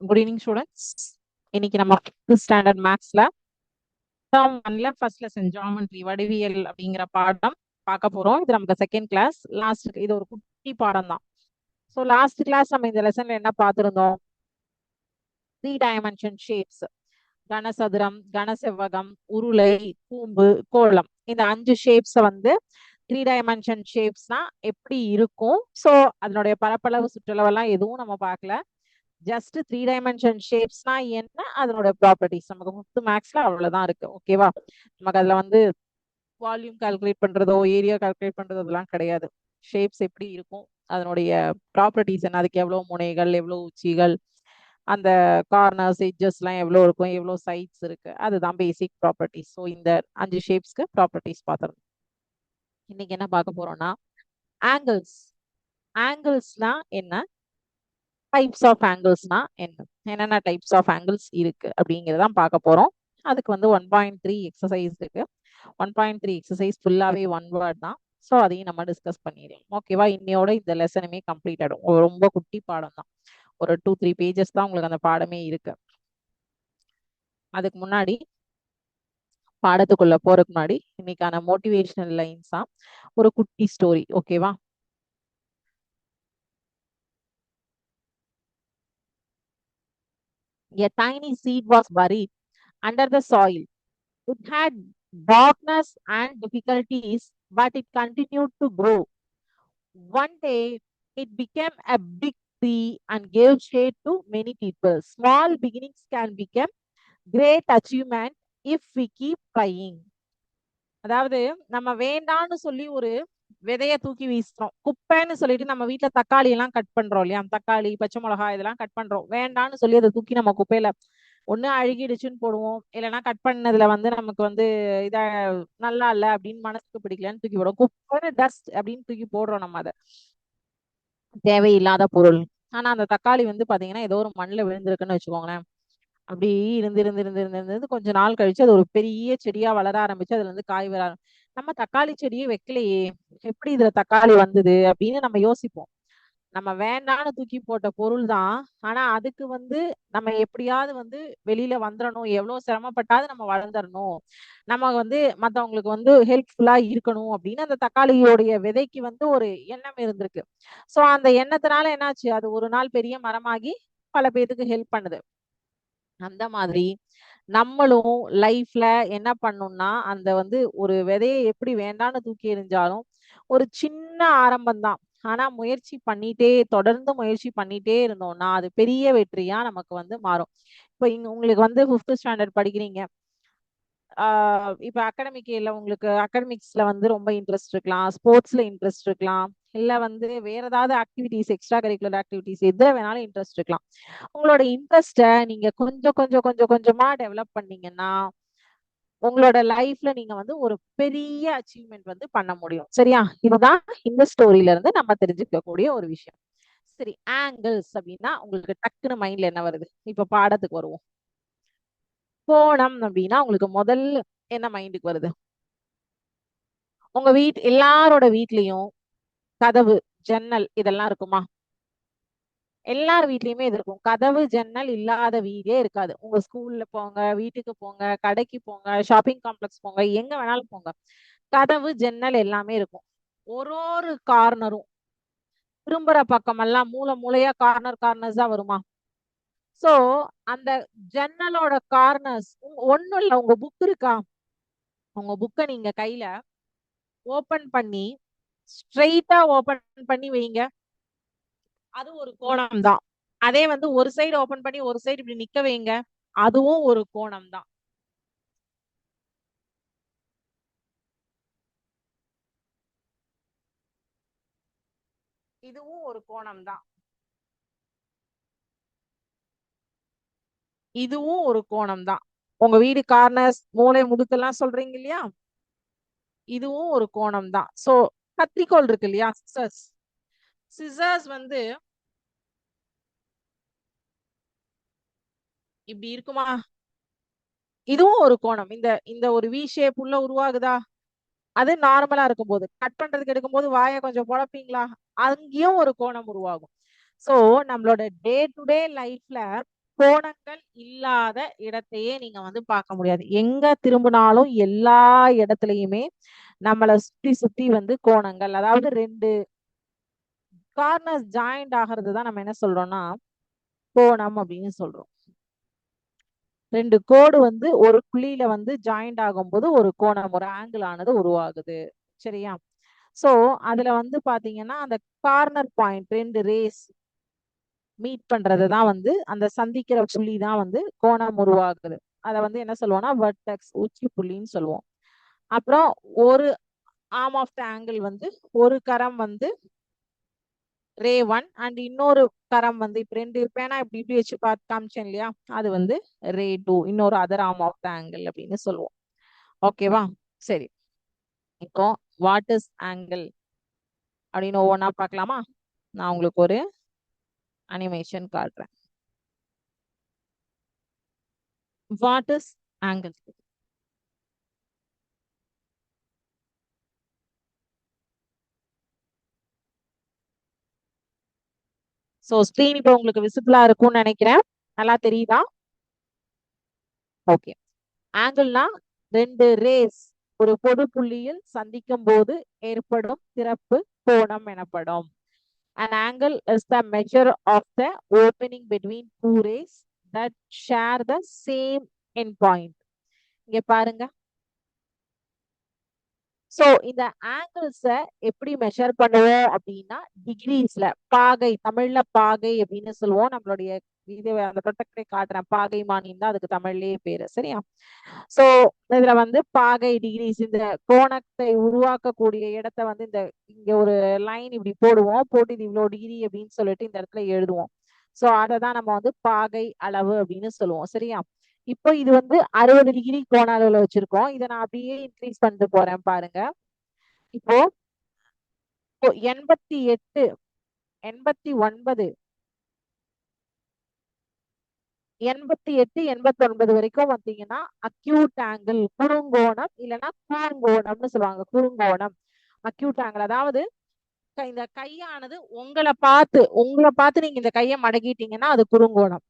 Good evening students. இன்னைக்கு நம்ம 5th standard மேக்ஸ்ல டேர்ம் 1ல ஃபர்ஸ்ட் லெசன் ஜியோமெட்ரி வடிவியல் அப்படிங்கிற பாடம் பார்க்க போறோம். இது நமக்கு செகண்ட் கிளாஸ். லாஸ்ட் இது ஒரு குட்டி பாடம் தான். ஸோ லாஸ்ட் கிளாஸ் நம்ம இந்த லெசன்ல என்ன பார்த்திருந்தோம்? 3 டைமென்ஷன் ஷேப்ஸ், கனசதுரம், கனசெவ்வகம், உருளை, கூம்பு, கோளம். இந்த 5 ஷேப்ஸை வந்து 3 டைமென்ஷன் ஷேப்ஸ்னா எப்படி இருக்கும். ஸோ அதனுடைய பரப்பளவு சுற்றளவெல்லாம் எதுவும் நம்ம பார்க்கல. ஜஸ்ட் 3 டைமென்ஷன் ஷேப்ஸ்னா என்ன, அதனோட ப்ராப்பர்ட்டிஸ் நமக்கு 5th மேக்ஸ்ல அவ்வளவுதான் இருக்கு. ஓகேவா? நமக்கு அதுல வந்து வால்யூம் கால்குலேட் பண்றதோ ஏரியா கால்குலேட் பண்றதோ அதெல்லாம் கிடையாது. ஷேப்ஸ் எப்படி இருக்கும், அதனுடைய ப்ராப்பர்ட்டிஸ் என்ன, அதுக்கு எவ்வளவு முனைகள், எவ்வளவு உச்சிகள், அந்த கார்னர்ஸ் எட்ஜஸ் எல்லாம் எவ்வளவு இருக்கும், எவ்வளவு சைட்ஸ் இருக்கு, அதுதான் பேசிக் ப்ராப்பர்ட்டிஸ். ஸோ இந்த 5 ஷேப்ஸ்க்கு ப்ராப்பர்ட்டிஸ் பார்த்துருந்தோம். இன்னைக்கு என்ன பார்க்க போறோம்னா ஆங்கிள்ஸ். ஆங்கிள்ஸ்னா என்ன, டைப்ஸ் ஆஃப் ஆங்கிள்ஸ்னா என்ன, என்னென்ன டைப்ஸ் ஆஃப் ஆங்கிள்ஸ் இருக்கு அப்படிங்கிறதான் பார்க்க போறோம். அதுக்கு வந்து 1.3 எக்ஸசைஸ் இருக்கு. 1.3 எக்ஸசைஸ் ஃபுல்லாவே ஒன் வேர்ட் தான். ஸோ அதையும் நம்ம டிஸ்கஸ் பண்ணிடலாம். ஓகேவா? இன்னையோட இந்த லெசனுமே கம்ப்ளீட் ஆயிடும். ரொம்ப குட்டி பாடம் தான், ஒரு 2-3 பேஜஸ் தான் உங்களுக்கு அந்த பாடமே இருக்கு. அதுக்கு முன்னாடி பாடத்துக்குள்ள போறதுக்கு முன்னாடி இன்னைக்கான மோட்டிவேஷனல் லைன்ஸா ஒரு குட்டி ஸ்டோரி. ஓகேவா? A tiny seed was buried under the soil. It had darkness and difficulties, but it continued to grow. One day, it became a big tree and gave shade to many people. Small beginnings can become great achievement if we keep trying. அதாவது நம்ம வேண்டான்னு சொல்லி ஒரு விதைய தூக்கி வீசுறோம். குப்பைன்னு சொல்லிட்டு நம்ம வீட்டுல தக்காளி எல்லாம் கட் பண்றோம் இல்லையா, தக்காளி, பச்சை மிளகாய் இதெல்லாம் கட் பண்றோம். வேண்டான்னு சொல்லி அதை தூக்கி நம்ம குப்பையில ஒண்ணு அழுகிடுச்சுன்னு போடுவோம், இல்லைன்னா கட் பண்ணதுல வந்து நமக்கு வந்து இத நல்லா இல்ல அப்படின்னு மனசுக்கு பிடிக்கலன்னு தூக்கி போடுவோம். குப்பை டஸ்ட் அப்படின்னு தூக்கி போடுறோம் நம்ம அதை, தேவையில்லாத பொருள். ஆனா அந்த தக்காளி வந்து பாத்தீங்கன்னா ஏதோ ஒரு மண்ணுல விழுந்திருக்குன்னு வச்சுக்கோங்களேன். அப்படி இருந்து இருந்து இருந்து இருந்து இருந்து கொஞ்ச நாள் கழிச்சு அது ஒரு பெரிய செடியா வளர ஆரம்பிச்சு அதுல இருந்து காய் வர நம்ம தக்காளி செடியே வைக்கலையே, எப்படி இதுல தக்காளி வந்தது அப்படின்னு நம்ம யோசிப்போம். நம்ம வேண்டான்னு தூக்கி போட்ட பொருள் தான். ஆனா அதுக்கு வந்து நம்ம எப்படியாவது வந்து வெளியில வந்துடணும், எவ்வளவு சிரமப்பட்டாவது நம்ம வளர்ந்துடணும், நம்ம வந்து மத்தவங்களுக்கு வந்து ஹெல்ப்ஃபுல்லா இருக்கணும் அப்படின்னு அந்த தக்காளியோடைய விதைக்கு வந்து ஒரு எண்ணம் இருந்திருக்கு. சோ அந்த எண்ணத்தினால என்னாச்சு, அது ஒரு நாள் பெரிய மரமாகி பல பேருக்கு ஹெல்ப் பண்ணுது. அந்த மாதிரி நம்மளும் லைஃப்ல என்ன பண்ணணும்னா, அந்த வந்து ஒரு விதையை எப்படி வேண்டான்னு தூக்கி எறிஞ்சாலும் ஒரு சின்ன ஆரம்பம் தான். ஆனா முயற்சி பண்ணிட்டே, தொடர்ந்து முயற்சி பண்ணிட்டே இருந்தோம்னா அது பெரிய வெற்றியா நமக்கு வந்து மாறும். இப்ப இங்க உங்களுக்கு வந்து 5th ஸ்டாண்டர்ட் படிக்கிறீங்க. இப்ப அகாடமிக் இல்ல, உங்களுக்கு அகாடமிக்ஸ்ல வந்து ரொம்ப இன்ட்ரெஸ்ட் இருக்கலாம், ஸ்போர்ட்ஸ்ல இன்ட்ரெஸ்ட் இருக்கலாம், இல்ல வந்து வேற ஏதாவது ஆக்டிவிட்டிஸ், எக்ஸ்ட்ரா கரிக்குலர் ஆக்டிவிட்டிஸ் எதுல வேணாலும் இன்ட்ரெஸ்ட் இருக்கலாம். உங்களோட இன்ட்ரெஸ்ட நீங்க கொஞ்சம் கொஞ்சம் கொஞ்சம் கொஞ்சமா டெவலப் பண்ணீங்கன்னா உங்களோட லைஃப்ல நீங்க வந்து ஒரு பெரிய அச்சீவ்மெண்ட் வந்து பண்ண முடியும். சரியா? இதுதான் இந்த ஸ்டோரியில இருந்து நம்ம தெரிஞ்சுக்கக்கூடிய ஒரு விஷயம். சரி, ஆங்கிள்ஸ் அப்படின்னா உங்களுக்கு டக்குன்னு மைண்ட்ல என்ன வருது? இப்ப பாடத்துக்கு வருவோம். கோணம் அப்படின்னா உங்களுக்கு முதல்ல என்ன மைண்டுக்கு வருது? உங்க எல்லாரோட வீட்லயும் கதவு, ஜன்னல் இதெல்லாம் இருக்குமா? எல்லார் வீட்லயுமே இது இருக்கும். கதவு ஜன்னல் இல்லாத வீடே இருக்காது. உங்க ஸ்கூல்ல போங்க, வீட்டுக்கு போங்க, கடைக்கு போங்க, ஷாப்பிங் காம்ப்ளெக்ஸ் போங்க, எங்க வேணாலும் போங்க, கதவு ஜன்னல் எல்லாமே இருக்கும். ஒரு ஒரு கார்னரும், திரும்புற பக்கமெல்லாம் மூலை மூலையா கார்னர்ஸ் தான் வருமா? சோ அந்த ஜன்னலோட கார்னர்ஸ் ஒண்ணும் இல்ல. உங்க புக் இருக்கா? உங்க புக்கை நீங்க கையில ஓபன் பண்ணி ஸ்ட்ரெயிட்டா ஓபன் பண்ணி வைங்க, அது ஒரு கோணம் தான். அதே வந்து ஒரு சைடு ஓபன் பண்ணி ஒரு சைடு இப்படி நிக்க வைங்க, அதுவும் ஒரு கோணம் தான். இதுவும் ஒரு கோணம் தான். இதுவும் ஒரு கோணம் தான். உங்க வீடு கார்னர்ஸ், மூலை முடுக்கெல்லாம் சொல்றீங்க இல்லையா, இதுவும் ஒரு கோணம் தான். சோ கத்திரிக்கோல் இருக்கு இல்லையா, சிசர்ஸ், சிசர்ஸ் வந்து இப்படி இருக்குமா? இதுவும் ஒரு கோணம். இந்த இந்த ஒரு வி ஷேப் உள்ள உருவாகுதா? அது நார்மலா இருக்கும் போது, கட் பண்றதுக்கு எடுக்கும் போது வாயை கொஞ்சம் பொழப்பீங்களா, அங்கேயும் ஒரு கோணம் உருவாகும். சோ நம்மளோட டே டு டே லைஃப்ல கோணங்கள் இல்லாத இடத்தையே நீங்க வந்து பார்க்க முடியாது. எங்க திரும்பினாலும் எல்லா இடத்துலயுமே நம்மள சுத்தி சுத்தி வந்து கோணங்கள், அதாவது ரெண்டு கார்னர்ஸ் ஜாயிண்ட் ஆகிறது தான் நம்ம என்ன சொல்றோம்னா கோணம் அப்படின்னு சொல்றோம். ரெண்டு கோடு வந்து ஒரு புள்ளியில வந்து ஜாயிண்ட் ஆகும்போது ஒரு கோணம், ஒரு ஆங்கிள் ஆனது உருவாகுது. சரியா? சோ அதுல வந்து பாத்தீங்கன்னா அந்த கார்னர் பாயிண்ட் ரெண்டு ரேஸ் மீட் பண்றது தான் வந்து அந்த சந்திக்கிற புள்ளி தான் வந்து கோணம் உருவாகுது. அதை வந்து என்ன சொல்லுவோம்னா வெர்டெக்ஸ், உச்சி புள்ளின்னு சொல்லுவோம். அப்புறம் ஒரு ஆர்ம் ஆஃப் த ஆங்கிள் வந்து ஒரு கரம் வந்து ரே 1 அண்ட் இன்னொரு கரம் வந்து இப்ப ரெண்டு பேனா இப்படி இப்படி வச்சு பார்த்து காமிச்சேன் இல்லையா, அது வந்து ரே 2, இன்னொரு other arm of the angle அப்படின்னு சொல்லுவோம். ஓகேவா? சரி, இப்போ வாட் இஸ் ஆங்கிள் அப்படின்னு ஒவ்வொன்றா பார்க்கலாமா? நான் உங்களுக்கு ஒரு அனிமேஷன் காட்டுறேன். What is angle? So screen இப்போ உங்களுக்கு விசிபிளா இருக்கும்னு நினைக்கிறேன். நல்லா தெரியுதா? ஓகே. ஆங்கிள்னா ரெண்டு ரேஸ் ஒரு பொது புள்ளியில் சந்திக்கும் போது ஏற்படும் திறப்பு கோணம் எனப்படும். An angle is the measure of the opening between two rays that share the same endpoint. இங்க பாருங்க. சோ இந்த ஆங்கிள்ஸ எப்படி மெஷர் பண்ணுவோம் அப்படின்னா டிகிரிஸ்ல, பாகை, தமிழ்ல பாகை அப்படின்னு சொல்லுவோம். நம்மளுடைய இது அந்த ப்ரொடெக்டரை காட்டுறேன், பாகை மானியம் தான் அதுக்கு தமிழ்லயே பேரு. சரியா? சோ இதுல வந்து பாகை டிகிரிஸ், இந்த கோணத்தை உருவாக்கக்கூடிய இடத்த வந்து இந்த இங்க ஒரு லைன் இப்படி போடுவோம், போட்டு இது இவ்வளவு டிகிரி அப்படின்னு சொல்லிட்டு இந்த இடத்துல எழுதுவோம். சோ அதை தான் நம்ம வந்து பாகை அளவு அப்படின்னு சொல்லுவோம். சரியா? இப்போ இது வந்து 60 டிகிரி கோண அளவுல வச்சிருக்கோம். இதை நான் அப்படியே இன்க்ரீஸ் பண்ணிட்டு போறேன் பாருங்க. இப்போ 88, 89, 88, 89 வரைக்கும் வந்தீங்கன்னா அக்யூட் ஆங்கிள், குறுங்கோணம், இல்லைன்னா கூர்ங்கோணம்னு சொல்லுவாங்க. குறுங்கோணம், அக்யூட் ஆங்கிள். அதாவது இந்த கையானது உங்களை பார்த்து நீங்க இந்த கையை மடக்கிட்டீங்கன்னா அது குறுங்கோணம்.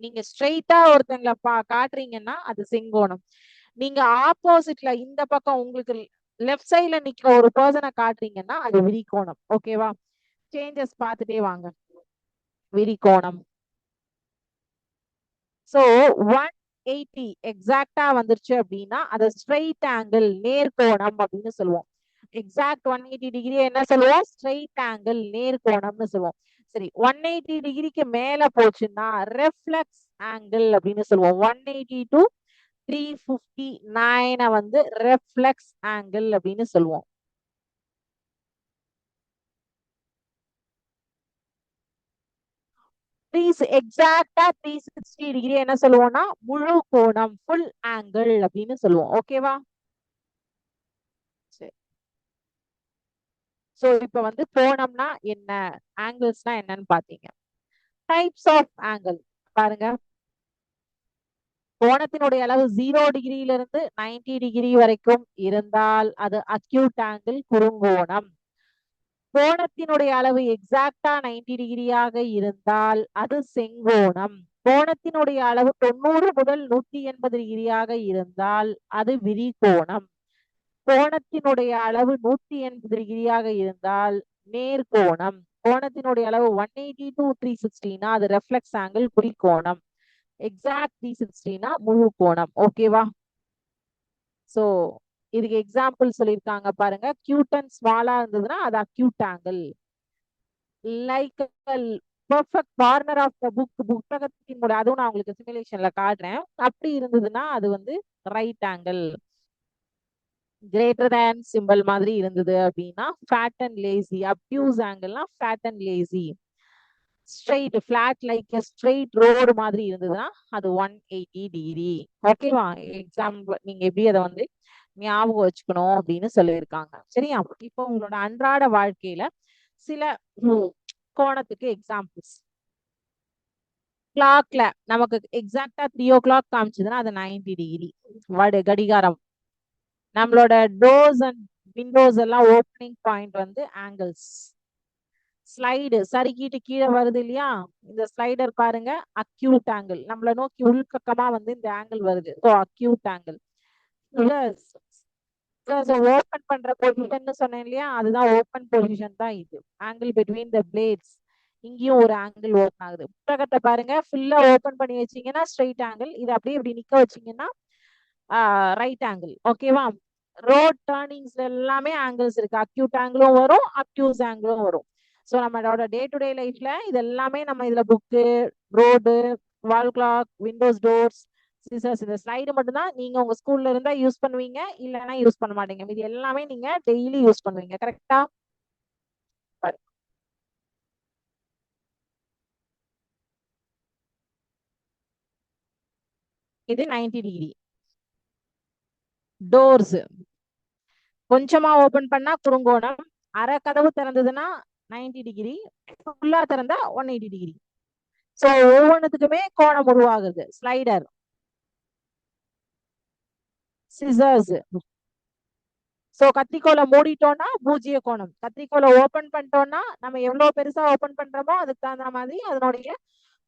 நீங்க ஸ்ட்ரெயிட்டா ஒருத்தங்களை காட்டுறீங்கன்னா அது செங்கோணம். நீங்க ஆப்போசிட்ல இந்த பக்கம் உங்களுக்கு லெஃப்ட் சைட்ல நிக்கிற ஒரு பர்சனை காட்டுறீங்கன்னா அது விரிகோணம். ஓகேவா? சேஞ்சஸ் பார்த்துட்டே வாங்க. விரிகோணம். சோ 180 எக்ஸாக்டா வந்துருச்சு அப்படின்னா அது ஸ்ட்ரெயிட் ஆங்கிள், நேர்கோணம் அப்படின்னு சொல்லுவோம். எக்ஸாக்ட் 180 டிகிரி என்ன சொல்லுவோம்? ஸ்ட்ரெயிட் ஆங்கிள், நேர்கோணம்னு சொல்லுவோம். சரி, 180 டிகிரிக்கு மேல போச்சுன்னா ரெஃப்ளெக்ஸ் ஆங்கிள் அப்படின்னு சொல்லுவோம். 180 டு 359 வந்து ரெஃப்ளெக்ஸ் ஆங்கிள் அப்படின்னு சொல்லுவோம். எக்ஸாக்டா 360 டிகிரி என்ன சொல்லுவோம்னா முழு கோணம், ஃபுல் ஆங்கிள் அப்படின்னு சொல்லுவோம். ஓகேவா? சரி. சோ இப்ப வந்து கோணம்னா என்ன, ஆங்கிள்ஸ்னா என்னன்னு பாத்தீங்க. டைப்ஸ் ஆஃப் ஆங்கிள் பாருங்க. கோணத்தினுடைய அளவு 0 டிகிரியில இருந்து 90 டிகிரி வரைக்கும் இருந்தால் அது அக்யூட் ஆங்கிள், குறுங்கோணம். கோணத்தினுடைய அளவு எக்ஸாக்டா 90 டிகிரியாக இருந்தால் அது செங்கோணம். கோணத்தினுடைய அளவு 90 முதல் 180 டிகிரியாக இருந்தால் அது விரிகோணம். கோணத்தினுடைய அளவு 180 டிகிரியாக இருந்தால் நேர்கோணம். கோணத்தினுடைய அளவு 180 டு 360னா அது ரெஃப்ளெக்ஸ் ஆங்கிள், குறிக்கோணம். எக்ஸாக்ட் 360னா முழு கோணம். ஓகேவா? சோ இதுக்கு எக்ஸாம்பிள் சொல்லியிருக்காங்க பாருங்க. கியூட்டன் ஸ்மாலா இருந்ததுன்னா அது acute angle. Like perfect corner of the புத்தகத்தின் அதுவும் நான் உங்களுக்கு சிமுலேஷன்ல காட்டுறேன். அப்படி இருந்ததுன்னா அது வந்து right angle. Greater than simple மாதிரி இருந்தது அப்படின்னா ஃபேட் அண்ட் லேசி. அப்டியூஸ் ஆங்கிள்னா fat and lazy. Straight flat like straight road மாதிரி இருந்ததுன்னா அது 180 டிகிரி. ஓகேவா? எக்ஸாம்பிள் நீங்க எப்படி அதை வந்து ஞாபகம் வச்சுக்கணும் அப்படின்னு சொல்லியிருக்காங்க. சரியா? இப்போ உங்களோட அன்றாட வாழ்க்கையில சில கோணத்துக்கு எக்ஸாம்பிள்ஸ். கிளாக்ல நமக்கு எக்ஸாக்டா 3 o'clock காமிச்சதுன்னா அது 90 டிகிரி கடிகாரம். நம்மளோட டோர்ஸ் அண்ட் விண்டோஸ் எல்லாம் ஓப்பனிங் பாயிண்ட் வந்து ஆங்கிள்ஸ். ஸ்லைடு சறுக்கிட்டு கீழே வருது இல்லையா, இந்த ஸ்லைடர் பாருங்க, அக்யூட் ஆங்கிள், நம்மள நோக்கி உள்பக்கமா வந்து இந்த ஆங்கிள் வருது, ஸோ அக்யூட் ஆங்கிள். ஓபன் பண்ற பொசிஷன் சொன்னேன் இல்லையா, அதுதான் ஓபன் பொசிஷன் தான் இது. ஆங்கிள் பிட்வீன் த பிளேட்ஸ், இங்கேயும் ஒரு ஆங்கிள் ஓபன் ஆகுது. புத்தகத்தை பாருங்க, ஃபுல்லா ஓபன் பண்ணி வச்சீங்கன்னா ஸ்ட்ரெயிட் ஆங்கிள், இது அப்படியே இப்படி நிக்க வச்சீங்கன்னா ரைட் ஆங்கிள். ஓகேவா? ரோட் டர்னிங்ஸ்ல எல்லாமே ஆங்கிள்ஸ் இருக்கு, அக்யூட் ஆங்கிளும் வரும், அக்யூஸ் ஆங்கிளும் வரும். ஸோ நம்மளோட டே டு டே லைஃப்ல இது எல்லாமே நம்ம இதுல book, road, wall clock, Windows doors, scissors, இந்த ஸ்லைடு மட்டும் தான் நீங்க உங்க ஸ்கூல்ல இருந்தா யூஸ் பண்ணுவீங்க, இல்லைன்னா யூஸ் பண்ண மாட்டீங்க. இது எல்லாமே நீங்க டெய்லி யூஸ் பண்ணுவீங்க. கரெக்டா? இது 90 டிகிரி. டோர்ஸ் கொஞ்சமா ஓபன் பண்ணா குறுங்கோணம், அரை கதவு திறந்ததுன்னா 90 டிகிரி, ஃபுல்லா திறந்தா 180 டிகிரி. சோ ஒவ்வொன்றுத்துக்குமே கோணம் உருவாகுது. Slider, scissors. சோ கத்திரிக்கோலை மூடிட்டோம்னா பூஜ்ஜிய கோணம், கத்திரிக்கோலை ஓபன் பண்ணிட்டோம்னா நம்ம எவ்வளவு பெருசா ஓபன் பண்றோமோ அதுக்கு தகுந்த மாதிரி அதனுடைய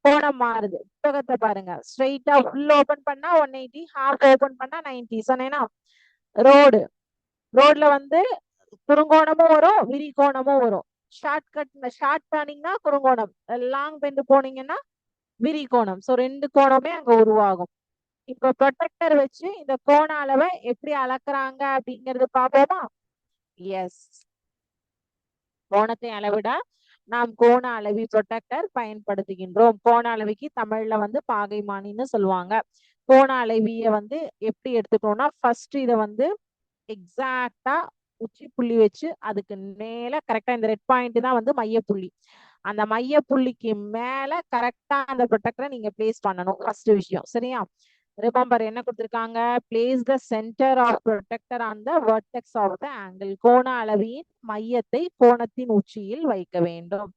கோணம் மாறுது. புத்தகத்தை பாருங்க, ஸ்ட்ரெயிட்டா ஃபுல் ஓபன் பண்ணா 180, ஹாஃப் ஓபன் பண்ணா 90 சொன்னேன்னா. ரோடு, ரோட்ல வந்து குறுங்கோணமும் வரும், விரிகோணமும் வரும். ஷார்ட் டர்னிங்னா குறுங்கோணம், லாங் பெண்டு போனீங்கன்னா விரிகோணம். சோ ரெண்டு கோணமே அங்க உருவாகும். இப்ப ப்ரொடெக்டர் வச்சு இந்த கோண அளவை எப்படி அளக்குறாங்க அப்படிங்கறது பாப்போமா? எஸ், கோணத்தை அளவிட நாம் கோண அளவி ப்ரொடெக்டர் பயன்படுத்துகின்றோம். கோண அளவிக்கு தமிழ்ல வந்து பாகைமானின்னு சொல்லுவாங்க. கோண அளவிய வந்து எப்படி எடுத்துக்கணும்னா, ஃபர்ஸ்ட் இதை வந்து எக்ஸாக்டா உச்சி புள்ளி வச்சு அதுக்கு மேல கரெக்டா இந்த ரெட் பாயிண்ட் தான் வந்து மைய புள்ளி, அந்த மைய புள்ளிக்கு மேல கரெக்டா அந்த ப்ரொடெக்டரை நீங்க பிளேஸ் பண்ணணும். ஃபர்ஸ்ட் விஷயம். சரியா? ரிமெம்பர் என்ன கொடுத்திருக்காங்க? Place the centre of protractor on the vertex of the angle. கோண அளவியின் மையத்தை கோணத்தின் உச்சியில் வைக்க வேண்டும்.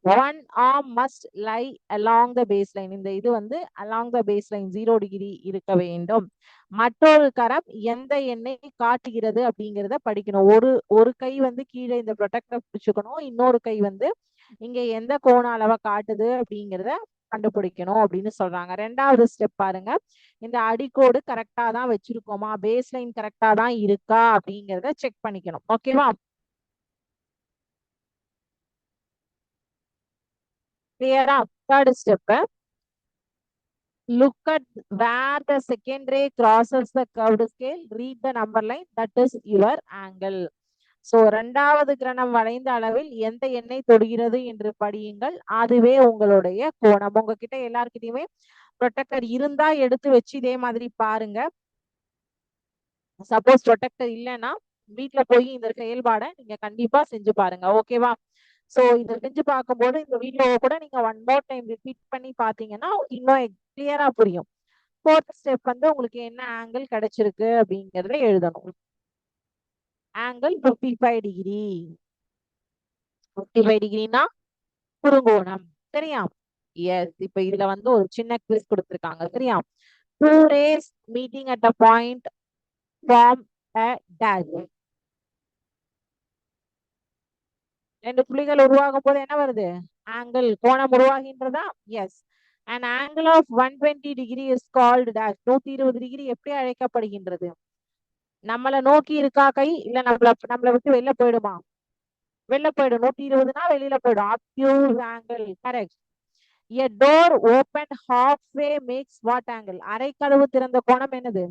One arm must lie along the base line, இந்த இது வந்து along the base line 0 degree இருக்க வேண்டும். மற்றொரு கரம் எந்த எண்ணை காட்டுகிறது அப்படிங்கிறத படிக்கணும். ஒரு கை வந்து கீழே இந்த ப்ரொடெக்டர் பிடிச்சுக்கணும், இன்னொரு கை வந்து இங்க எந்த கோண அளவை காட்டுது அப்படிங்கிறத கண்டுபிடிக்கணும் அப்படின்னு சொல்றாங்க. ரெண்டாவது ஸ்டெப் பாருங்க, இந்த அடிக்கோடு கரெக்டா தான் வச்சிருக்கோமா, பேஸ் லைன் கரெக்டா தான் இருக்கா அப்படிங்கிறத செக் பண்ணிக்கணும். ஓகேவா? கிளியரா? Third step, look at where the second ray crosses the curved scale, read the number line, that is your angle. So இரண்டாவது கிரணம் வளைந்த அளவில் எந்த எண்ணை தொடுகிறது என்று படியுங்கள், அதுவே உங்களுடைய கோணம். உங்ககிட்ட எல்லார்கிட்டயுமே ப்ரொடெக்டர் இருந்தா எடுத்து வச்சு இதே மாதிரி பாருங்க. சப்போஸ் ப்ரொடெக்டர் இல்லைன்னா வீட்டுல போய் இந்த செயல்பாடை நீங்க கண்டிப்பா செஞ்சு பாருங்க. ஓகேவா? சோ இதை செஞ்சு பார்க்கும்போது இந்த வீடியோவை கூட நீங்க ஒன் மோர் டைம் ரிப்பீட் பண்ணி பாத்தீங்கன்னா இன்னும் கிளியரா புரியும். ஃபோர்த் ஸ்டெப் வந்து உங்களுக்கு என்ன ஆங்கிள் கிடைச்சிருக்கு அப்படிங்கறத எழுதணும். Angle 55 degree. 55 டிகிரினா குறுங்கோணம். சரியா? எஸ். இப்ப இதுல வந்து ஒரு சின்ன குவிஸ் கொடுத்திருக்காங்க. சரியா? two rays meeting at a point form a dash. ரெண்டு புள்ளிகள் உருவாகும் போது என்ன வருது? ஆங்கிள், கோணம் உருவாகின்றதா? Yes. an angle of 120 degree is called dash. 120 degree எப்படி அழைக்கப்படுகின்றது? நம்மள நோக்கி இருக்கா கை, இல்ல நம்மள விட்டு வெளில போயிடுமா? வெளில போயிடும். 120னா வெளியில போயிடும். obtuse angle. Correct. a door opened halfway makes what angle? அரை கதவு திறந்த கோணம் என்னது?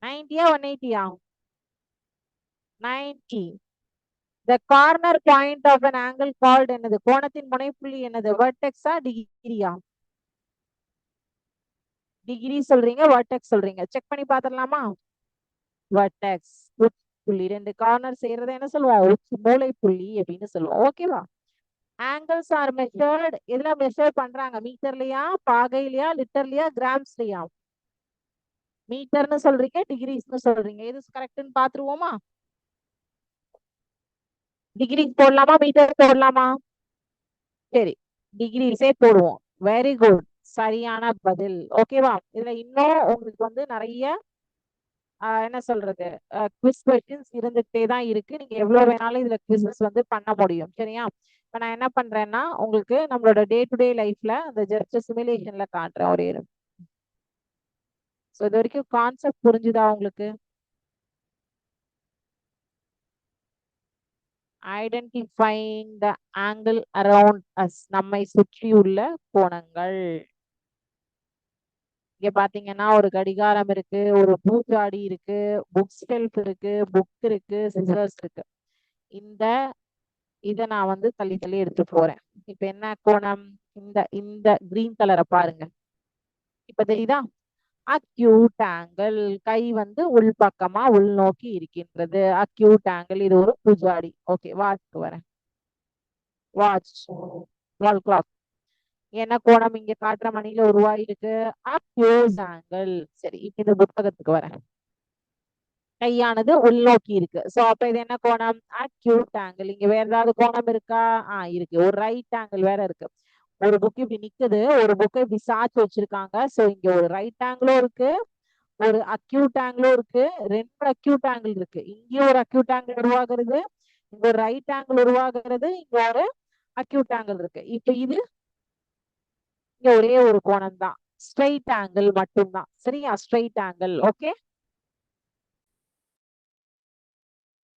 90 180? 90. the corner point of an angle called என்னது? கோணத்தின் முனைப்புள்ளி என்னது? வெர்டெக்ஸா டிகிரியா? டிகிரி சொல்றீங்க, வெர்டெக்ஸ் சொல்றீங்க. செக் பண்ணி பாத்திரலாமா? வெர்டெக்ஸ். புள்ளி ரெண்டு கார்னர் செய்யறத என்ன சொல்லுவோம்? மூளை புள்ளி அப்படின்னு சொல்லுவோம். ஓகேவா? ஆங்கிள்ஸ் ஆர் மெஷர்ட், எதுல மெஷர் பண்றாங்க? மீட்டர்லயா, பாகையிலயா, லிட்டர்லயா, கிராம்ஸ்லயா? மீட்டர்னு சொல்றீங்க, டிகிரிஸ்னு சொல்றீங்க, எது கரெக்ட்னு பாத்துருவோமா? டிகிரிஸ் போடலாமா, மீட்டர் போடலாமா? சரி, டிகிரிஸே போடுவோம். வெரி குட், சரியான பதில். ஓகேவா? இதுல இன்னும் உங்களுக்கு வந்து நிறைய என்ன சொல்றது, குவிஸ் கொஸ்டின்ஸ் இருந்துகிட்டே தான் இருக்கு. நீங்க எவ்வளவு வேணாலும் இதுல குவிசஸ் வந்து பண்ண முடியும். சரியா? இப்ப நான் என்ன பண்றேன்னா உங்களுக்கு நம்மளோட டே டு டே லைஃப்ல அந்த ஜஸ்ட் சிமுலேஷன்ல காட்டுறேன் ஒரே ஸோ இது வரைக்கும் கான்செப்ட் புரிஞ்சுதா உங்களுக்கு? Identifying the angle around us, நம்மை சுற்றியுள்ள கோணங்கள். இங்க பாத்தீங்கன்னா ஒரு கடிகாரம் இருக்கு, ஒரு பூச்சாடி இருக்கு, புக் ஷெல்ஃப் இருக்கு, புக் இருக்கு, சிசர்ஸ் இருக்கு. இந்த இத நான் வந்து தள்ளி தள்ளி எடுத்து போறேன். இப்ப என்ன கோணம்? இந்த இந்த கிரீன் கலரை பாருங்க. இப்ப தெரியுதா? Acute angle. கை வந்து உள்பக்கமா உள்நோக்கி இருக்கின்றது. Acute angle. இது ஒரு பூஜாடி. ஓகே, வாட்ச்க்கு வரேன். Watch, wall clock. என்ன கோணம் இங்க காட்டுற மணியில உருவாயிருக்கு? Acute angle. சரி, இப்ப இந்த புத்தகத்துக்கு வரேன். கையானது உள்நோக்கி இருக்கு. சோ அப்ப இது என்ன கோணம்? Acute angle. இங்க வேற ஏதாவது கோணம் இருக்கா? இருக்கு. ஒரு ரைட் ஆங்கிள் வேற இருக்கு. ஒரு புக் இப்படி நிக்குது, ஒரு புக்கை இப்படி சாச்சு வச்சிருக்காங்க. சோ இங்க ஒரு ரைட் ஆங்கிளும் இருக்கு, ஒரு அக்யூட் ஆங்கிளும் இருக்கு. ரெண்டு அக்யூட் ஆங்கிள் இருக்கு. இங்கேயும் ஒரு அக்யூட் ஆங்கிள் உருவாகிறது, இங்க ஒரு ரைட் ஆங்கிள் உருவாகிறது, இங்க ஒரு அக்யூட் ஆங்கிள் இருக்கு. இப்ப இது இங்க ஒரே ஒரு கோணம் தான், ஸ்ட்ரைட் ஆங்கிள் மட்டும்தான். சரியா? Straight angle. ஓகே,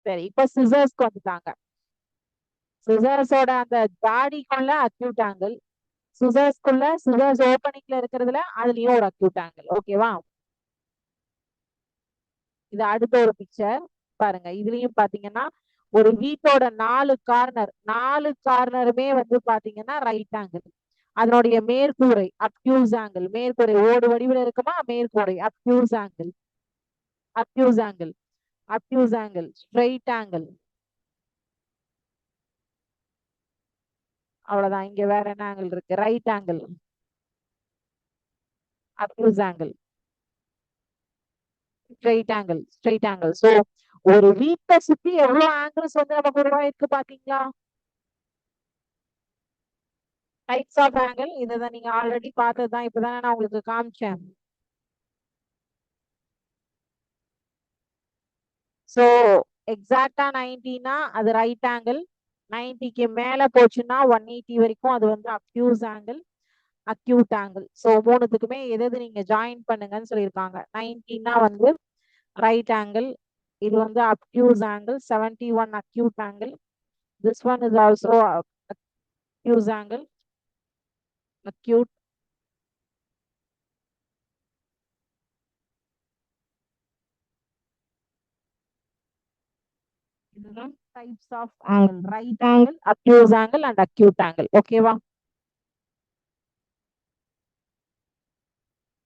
சரி. இப்ப சிசர்ஸ்க்கு வந்துட்டாங்க. சிசர்ஸோட அந்த ஜாடிக்குள்ள அக்யூட் ஆங்கிள், சிசர்ஸ்குள்ள சிசர்ஸ் ஓப்பனிங்ல இருக்கிறதுல அதுலயும் ஒரு அக்யூட் ஆங்கிள். ஓகேவா? இது அடுத்த ஒரு பிக்சர் பாருங்க. இதுலயும் பாத்தீங்கன்னா ஒரு வீட்டோட நாலு கார்னருமே வந்து பாத்தீங்கன்னா ரைட் ஆங்கிள். அதனுடைய மேற்கூரை அப்டியூஸ் ஆங்கிள். மேற்கூரை ஓடு வடிவில் இருக்குமா? மேற்கூரை obtuse angle, obtuse angle, obtuse angle, straight angle. அவ்வளவுதான். இங்க வேற என்ன ஆங்கிள் இருக்கு? Right angle, obtuse angle, straight angle, straight angle. So ஒரு வீட்டை சுத்தி எவ்வளவு ஆங்கிள்ஸ் வந்து நமக்கு உருவாயிருக்கு பாத்தீங்களா? Types of angle. இதான் நீங்க ஆல்ரெடி பார்த்ததுதான், இப்பதான் நான் உங்களுக்கு காமிச்சேன். சோ எக்ஸாக்டா 90னா அது ரைட் ஆங்கிள், 90க்கு மேல போச்சுன்னா 180 வரைக்கும் அது வந்து acute angle, acute angle. So மூணுத்துக்குமே எது எது நீங்க ஜாயின் பண்ணுங்கன்னு சொல்லியிருக்காங்க. 90னா வந்து ரைட் ஆங்கிள், இது வந்து acute angle, 71 acute angle, this one is also acute angle, acute. இதுதான் types of angle. Right angle, acute angle and acute angle. ஓகேவா?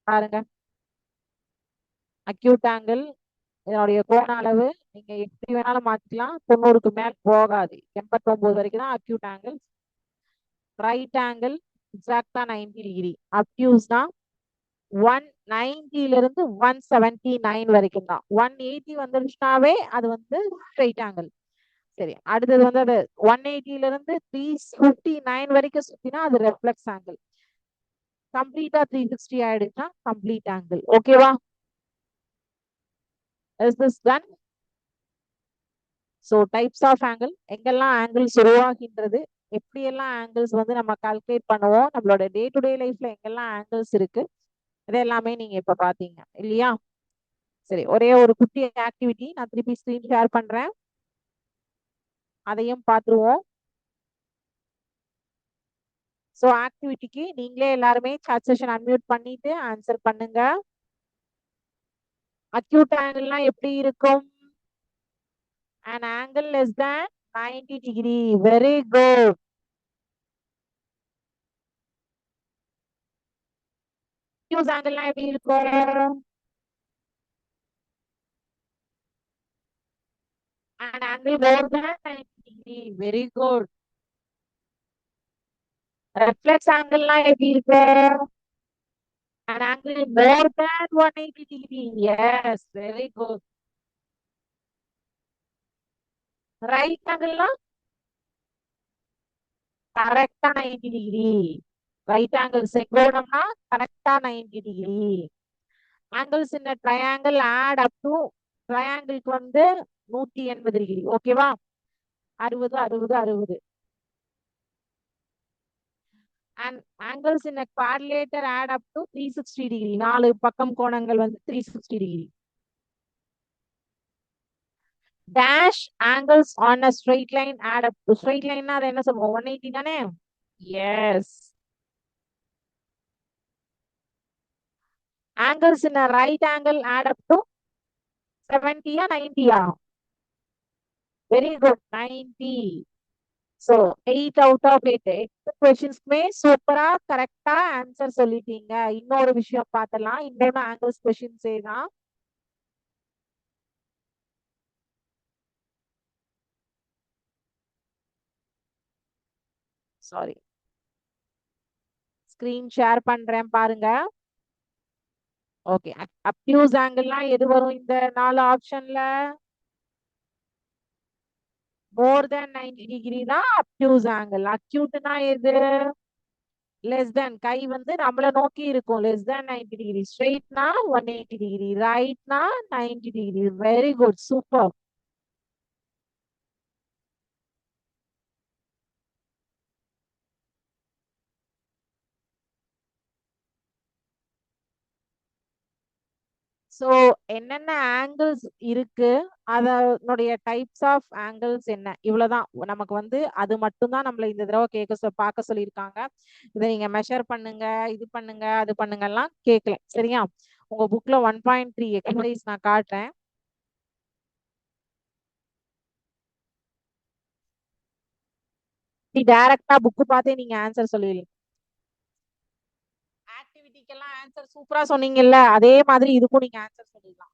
பாருங்க, அக்யூட் ஆங்கிள் இதனுடைய கோண அளவு நீங்க எப்படி வேணாலும் மாத்திக்கலாம், 90க்கு மேல போகாது. 89 வரைக்கும் தான் அக்யூட் ஆங்கிள். ரைட் ஆங்கிள் எக்ஸாக்டா 90 டிகிரி. அப்டியூஸ்னா 190ல இருந்து 179 வரைக்கும் தான். 180 வந்துருச்சுனாவே அது வந்து ஸ்ட்ரைட் ஆங்கிள். சரி, அடுத்தது வந்து அது 180ல இருந்து 359 வரைக்கும் சுத்தினா அது ரெஃப்ளெக்ஸ் ஆங்கிள். கம்ப்ளீட்டா 360 ஆயிடுச்சுன்னா கம்ப்ளீட் ஆங்கிள். ஓகேவா? Is this done? So types of angle, எங்கெல்லாம் ஆங்கிள்ஸ் உருவாகின்றது, எப்படியெல்லாம் ஆங்கிள்ஸ் வந்து நம்ம கால்குலேட் பண்ணுவோம், நம்மளோட டே டு டே லைஃப்ல எங்கெல்லாம் ஆங்கிள்ஸ் இருக்கு, இது எல்லாமே நீங்க இப்ப பாத்தீங்க இல்லையா? சரி, ஒரே ஒரு குட்டி ஆக்டிவிட்டி நான் திருப்பி ஸ்கிரீன் ஷேர் பண்றேன், அதையும் பார்த்துருவோம். ஸோ ஆக்டிவிட்டிக்கு நீங்களே எல்லாருமே சாட் செஷன் அன்மியூட் பண்ணிட்டு ஆன்சர் பண்ணுங்க. அக்யூட் ஆங்கிள்னா எப்படி இருக்கும்? an angle less than 90 degree. Very good. Accuse ஆங்கிள்னா எப்படி இருக்கும்? an angle more than 90 degree. Very good. Reflex angle எப்படி இருக்கு? An angle more than 180 degree. Yes, very good. Right angle கரெக்டா 90 degree. Right angle செங்கோணம்னா கரெக்டா 90 degree. Angles in triangle add up to, ட்ரையாங்கிள்க்கு வந்து 180 degree. ஓகேவா? 60 60 60. and angles in a quadrilateral add up to 360 degree. 4 பக்கம் கோணங்கள் வந்து 360 degree. Dash angles on a straight line add up to straight line அது என்ன சொல்லுவோம் 180 தானே? Yes. Angles in a right angle add up to 70 or 90? Very good, 90. So 8 out of 8. 8 questions சூப்பரா கரெக்டா answer சொல்லிட்டீங்க. இன்னொரு விஷயம் பார்த்தலாம். இன்னொரு ஆங்கிள்ஸ் கொஸ்டின்ஸே தான். சாரி, ஸ்கிரீன் ஷேர் பண்றேன் பாருங்க. ஓகே, அப்டியூஸ் ஆங்கிள்லாம் எது வரும் இந்த 4 ஆப்ஷன்ல? மோர் தென் 90 டிகிரி தான் அப்டியூஸ் ஆங்கிள். அக்யூட்னா எது? லெஸ் தென், கை வந்து நம்மள நோக்கி இருக்கும். Less than 90 degree. ஸ்ட்ரெயிட்னா 180 டிகிரி. ரைட்னா 90 degree. Very good, super. So என்னென்ன ஆங்கிள்ஸ் இருக்கு, அதனுடைய டைப்ஸ் ஆஃப் ஆங்கிள்ஸ் என்ன, இவ்வளவுதான் நமக்கு வந்து. அது மட்டும் தான் நம்மள இந்த தடவை பார்க்க சொல்லியிருக்காங்க. இதை நீங்க மெஷர் பண்ணுங்க, இது பண்ணுங்க, அது பண்ணுங்க எல்லாம் கேட்கல. சரியா? உங்க புக்ல 1.3 எக்ஸசைஸ் நான் காட்டுறேன். டைரக்டா புக் பார்த்தே நீங்க ஆன்சர் சொல்லிடுங்க. ஆக்டிவிட்டிக்கெல்லாம் ஆன்சர் சூப்பரா சொன்னீங்கல்ல, அதே மாதிரி இதுக்கும் நீங்க ஆன்சர் சொல்லிடலாம்.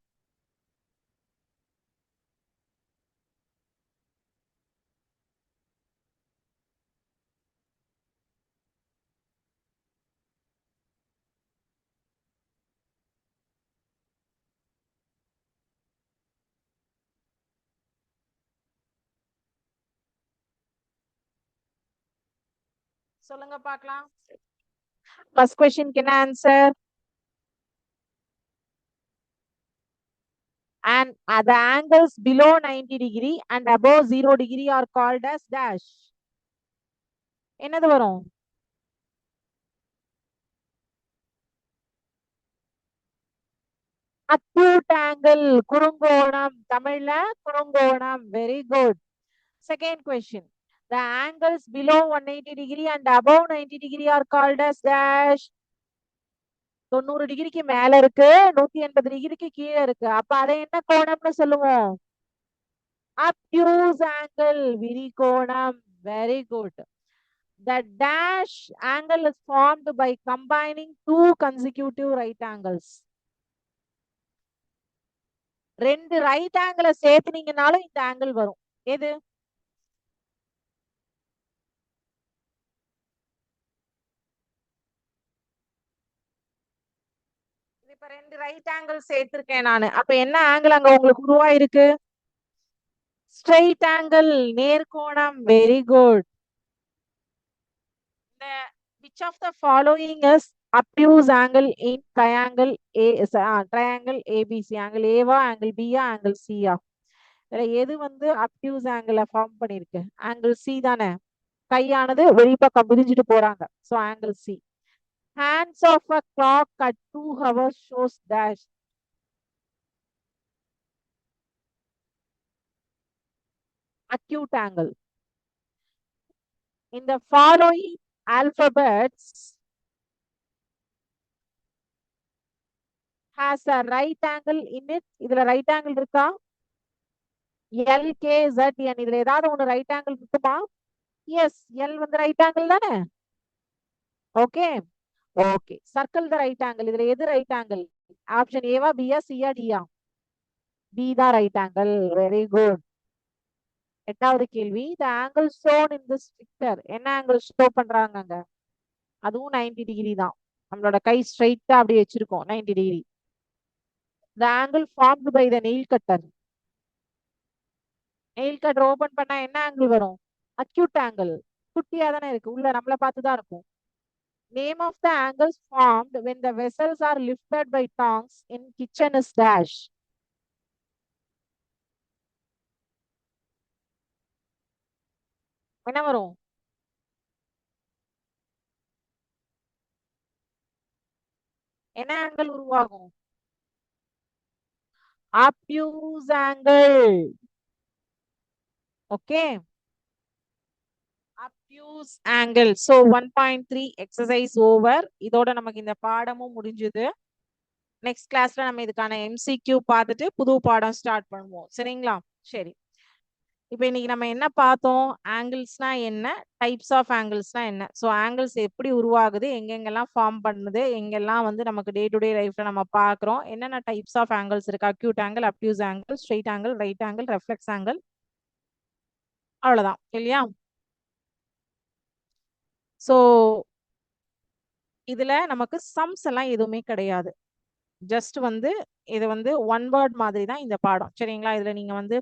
சொல்லுங்க பார்க்கலாம். ஃபர்ஸ்ட் क्वेश्चनக்கு என்ன answer? And the angles below 90 degree and above 0 degree are called as dash. என்னது வரும்? acute angle, குறுங்கோணம். தமிழ்ல குறுங்கோணம். Very good. Second question. The angles below 180 degree and above 90 degree are called as dash. 90 டிகிரிக்கு மேல இருக்கு, 180 டிகிரிக்கு கீழே இருக்கு. அப்ப அதை என்ன கோணம்னு சொல்லுவோம்? obtuse angle, விரிகோணம். Very good. The dash angle is formed by combining two consecutive right angles. ரெண்டு ரைட் ஆங்கிள சேர்த்துனீங்கனாலும் இந்த ஆங்கிள் வரும். எது? இப்ப ரெண்டு ரைட் ஆங்கிள் சேர்த்திருக்கேன் நானு. அப்ப என்ன ஆங்கிள் அங்க உங்களுக்கு உருவாயிருக்கு? ஸ்ட்ரெயிட் ஆங்கிள், நேர்கோணம். Very good. Which of the following is obtuse angle in triangle triangle ABC? angle A வா, angle B ஆ, angle C ஆ? எது வந்து obtuse angle ஃபார்ம் பண்ணிருக்கு? angle C தானே. கையானது வெளிப்பக்கம் விரிஞ்சிட்டு போறாங்க. So angle C. Hands of a clock at 2 hours shows dash. Acute angle. In the following alphabets has a right angle in it. இதுல right angle இருக்கா? L, K, Z, N. இதுல ஏதாவது ஒண்ணு right angle இருக்குமா? Yes, L வந்து right angle தானே. Okay okay. Circle the right angle. இதுல எது right angle? ஆப்ஷன் ஏவா, பியா, சியா, டியா? பி தான் right angle. Very good. எட்டாவது கேள்வி. The angle shown in this picture. என்ன angle show பண்றாங்க அங்க? அதுவும் 90 டிகிரி தான். நம்மளோட கை ஸ்ட்ரைட்டா அப்படி வச்சிருக்கோம் 90 degree. The angle formed by the nail cutter. nail cutter open பண்ணா என்ன ஆங்கிள் வரும்? acute angle. குட்டியா தானே இருக்கு, உள்ள நம்மள பார்த்து தான் இருக்கும். Name of the angles formed when the vessels are lifted by tongs in kitchen is dash. என்ன வரும்? என்ன ஆங்கிள் உருவாகும்? Obtuse angle. Okay, obtuse angle. So 1.3 exercise over. இதோட நமக்கு இந்த பாடமும் முடிஞ்சுது. நெக்ஸ்ட் கிளாஸ்ல நம்ம இதுக்கான எம்சிக்யூ பார்த்துட்டு புது பாடம் ஸ்டார்ட் பண்ணுவோம். சரிங்களா? சரி. இப்போ இன்னைக்கு நம்ம என்ன பார்த்தோம்? ஆங்கிள்ஸ்னா என்ன, டைப்ஸ் ஆஃப் ஆங்கிள்ஸ்னா என்ன, ஸோ ஆங்கிள்ஸ் எப்படி உருவாகுது, எங்கெங்கெல்லாம் ஃபார்ம் பண்ணுது, எங்கெல்லாம் வந்து நமக்கு டே டு டே லைஃப்ல நம்ம பார்க்குறோம், என்னென்ன டைப்ஸ் ஆஃப் ஆங்கிள்ஸ் இருக்கு, acute angle, obtuse angle, straight angle, right angle, reflex angle, அவ்வளவுதான் இல்லையா? ஸோ இதுல நமக்கு சம்ஸ் எல்லாம் எதுவுமே கிடையாது. ஜஸ்ட் வந்து இது வந்து ஒன் வேர்ட் மாதிரி தான் இந்த பாடம். சரிங்களா? இதுல நீங்க வந்து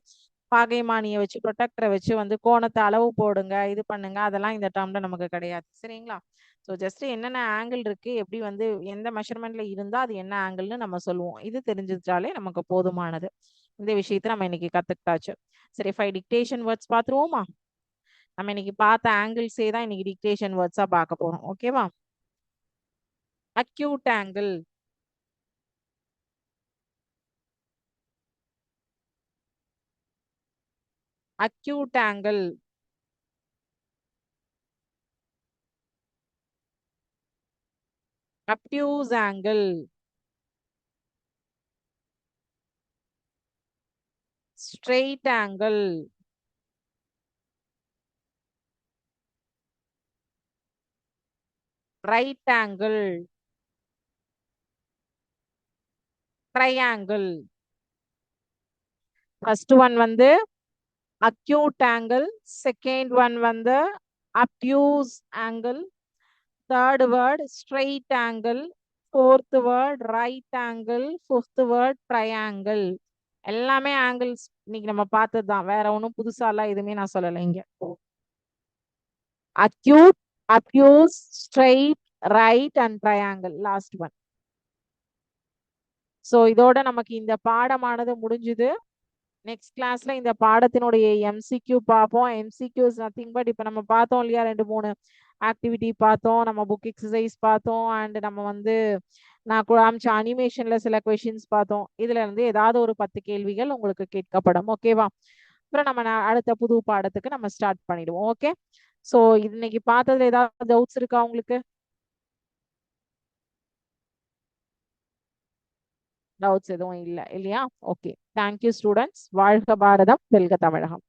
பாகைமானியை வச்சு ப்ரொடெக்டரை வச்சு வந்து கோணத்தை அளவு போடுங்க, இது பண்ணுங்க, அதெல்லாம் இந்த டேர்ம்ல நமக்கு கிடையாது. சரிங்களா? ஸோ ஜஸ்ட் என்னென்ன ஆங்கிள் இருக்கு, எப்படி வந்து எந்த மெஷர்மெண்ட்ல இருந்தா அது என்ன ஆங்கிள்னு நம்ம சொல்லுவோம். இது தெரிஞ்சிட்டாலே நமக்கு போதுமானது. இந்த விஷயத்தை நம்ம இன்னைக்கு கத்துக்கிட்டாச்சு. சரி, 5 டிக்டேஷன் வேர்ட்ஸ் பார்த்துருவோமா? நம்ம இன்னைக்கு பார்த்த ஆங்கிள்ஸே தான் இன்னைக்கு டிக்டேஷன் வேர்ட்ஸா பார்க்க போறோம். ஓகேவா? Acute angle. acute angle, obtuse angle, straight angle, right angle, triangle. First one வந்து acute angle, second one வந்து obtuse angle, third word straight angle, fourth word right angle, fifth word triangle. எல்லாமே angles இன்னைக்கு நம்ம பார்த்ததுதான், வேற ஒன்றும் புதுசாலாம் எதுவுமே நான் சொல்லலை இங்க. acute, obtuse, straight, right and triangle, last one. So இதோட நமக்கு இந்த பாடமானது முடிஞ்சுது. நெக்ஸ்ட் கிளாஸ்ல இந்த பாடத்தினுடைய எம்சிக்யூ பார்ப்போம். எம்சிக்யூ இஸ் நத்திங் பட் இப்போ நம்ம பார்த்தோம் இல்லையா, 2-3 ஆக்டிவிட்டி பார்த்தோம், நம்ம புக் எக்ஸசைஸ் பார்த்தோம், அண்ட் நம்ம வந்து நான் காமிச்ச அனிமேஷன்ல சில கொஷின்ஸ் பார்த்தோம். இதுல இருந்து ஏதாவது ஒரு 10 கேள்விகள் உங்களுக்கு கேட்கப்படும். ஓகேவா? அப்புறம் நம்ம அடுத்த புது பாடத்துக்கு நம்ம ஸ்டார்ட் பண்ணிடுவோம். ஓகே, ஸோ இன்னைக்கு பார்த்ததுல ஏதாவது டவுட்ஸ் இருக்கா உங்களுக்கு? டவுட்ஸ் எதுவும் இல்லை இல்லையா? Okay, thank you students. வாழ்க பாரதம், வெல்க தமிழகம்.